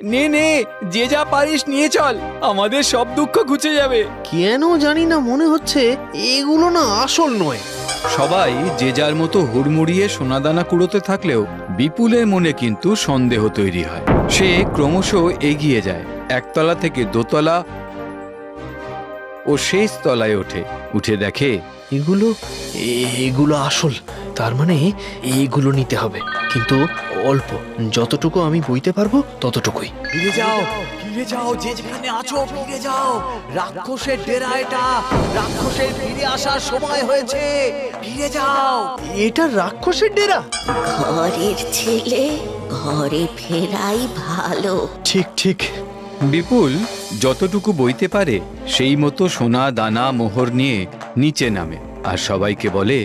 নে নে, যে যা পারিস নিয়ে চল, আমাদের সব দুঃখ ঘুচে যাবে। কেন জানি না মনে হচ্ছে এগুলো না আসল নয়। সবাই যে যার মতো হুড়মুড়িয়ে সোনাদানা কুড়োতে থাকলেও বিপুলের মনে কিন্তু সন্দেহ তৈরি হয়। সে ক্রমশ এগিয়ে যায়, একতলা থেকে দোতলা ও শেষ তলায় উঠে দেখে এগুলো আসল। তার মানে এইগুলো নিতে হবে, কিন্তু অল্প, যতটুকু আমি বইতে পারবো ততটুকুই। ফিরে যাও, যে যেখানে আছো ফিরে যাও। রাক্ষসের ডেরা এটা, রাক্ষসের ফিরে আসার সময় হয়েছে, ফিরে যাও। এটা রাক্ষসের ডেরা? ঘরের ছেলে ঘরে ফেরাই ভালো। ঠিক ঠিক। বিপুল যতটুকু বইতে পারে সেই মতো সোনা দানা মোহর নিয়ে নিচে নামে আর সবাইকে বলে,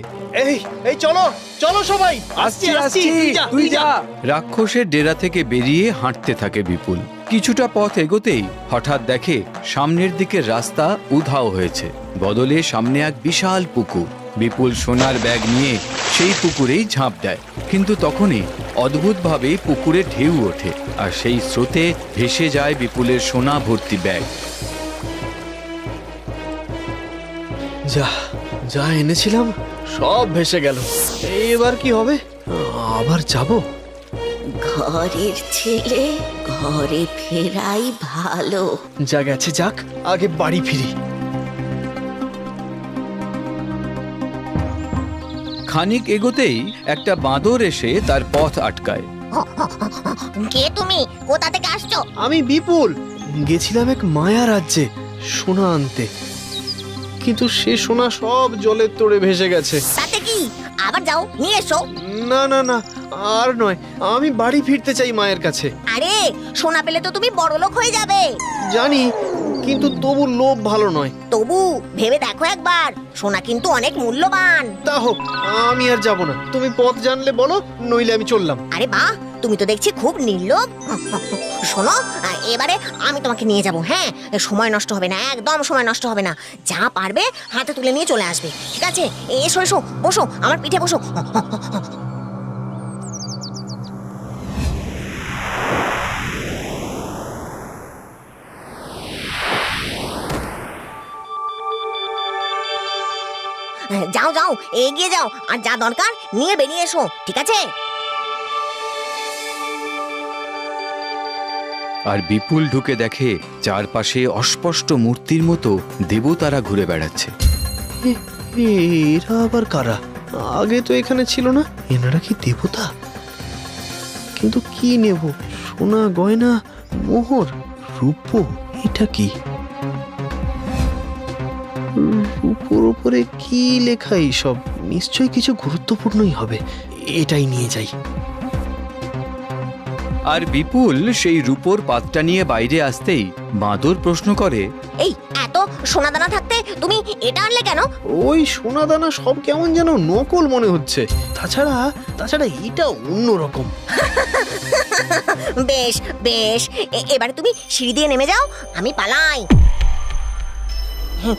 এই চলো চলো সবাই, আসছি তুই যা। রাক্ষসের ডেরা থেকে বেরিয়ে হাঁটতে থাকে বিপুল। কিছুটা পথ এগোতেই হঠাৎ দেখে সামনের দিকের রাস্তা উধাও হয়েছে, বদলে সামনে এক বিশাল পুকুর। বিপুল সোনার ব্যাগ নিয়ে সেই পুকুরেই ঝাঁপ দেয়, কিন্তু তখনই অদ্ভুতভাবে পুকুরে ঢেউ ওঠে আর সেই স্রোতে ভেসে যায় বিপুলের সোনা ভর্তি ব্যাগ। যা এনেছিলাম সব ভেসে গেল। এবার কি হবে? আবার যাব? ঘরের ছেলে ঘরে ফেরাই ভালো। যা গেছে যাক, আগে বাড়ি ফিরি। খানিক এগোতেই একটা বাঁদর এসে তার পথ আটকায়। কে তুমি? কোথা থেকে আসছো? আমি বিপুল, গেছিলাম এক মায়া রাজ্যে সোনা আনতে, কিন্তু সে সোনা সব জলের তোড়ে ভেসে গেছে। তাতে কি, আবার যাও নিয়ে এসো। না না না, আর নয়, আমি বাড়ি ফিরতে চাই মায়ের কাছে। আরে সোনা পেলে তো তুমি বড়লোক হয়ে যাবে। জানি, কিন্তু তবু লোভ ভালো নয়। তবু ভেবে দেখো একবার, সোনা কিন্তু অনেক মূল্যবান। তা হোক, আমি আর যাব না। তুমি পথ জানলে বলো, নইলে আমি চললাম। আরে বাহ, তুমি তো দেখছি খুব নির্লোভ। শোনো, এবারে আমি তোমাকে নিয়ে যাব। হ্যাঁ, সময় নষ্ট হবে না, একদম সময় নষ্ট হবে না। যা পারবে হাতে তুলে নিয়ে চলে আসবে, ঠিক আছে? এসো এসো, বসো আমার পিঠে বসো। যাও যাও, এগিয়ে যাও, আর যা দরকার নিয়ে বেরিয়ে এসো, ঠিক আছে? আর বিপুল ঢুকে দেখে চারপাশে অস্পষ্ট মূর্তির মতো দেবতারা ঘুরে বেড়াচ্ছে। এরা আবার কারা? আগে তো এখানে ছিল না। এনারা কি দেবতা? কিন্তু কি নেব? সোনা, গয়না, মোহর, রূপো, এটা কি? রূপোর উপরে কি লেখা? সব নিশ্চয়ই কিছু গুরুত্বপূর্ণই হবে। এটাই নিয়ে যাই। আর বিপুল সেই রূপোর পাতটা নিয়ে বাইরে আসতেই বাঁদর প্রশ্ন করে, এই এত সোনাদানা থাকতে তুমি এটা আনলে কেন? ওই সোনা দানা সব কেমন যেন নকল মনে হচ্ছে। তাছাড়া এটা অন্যরকম। বেশ বেশ, এবারে তুমি সিঁড়ি দিয়ে নেমে যাও, আমি পালাই। হুম,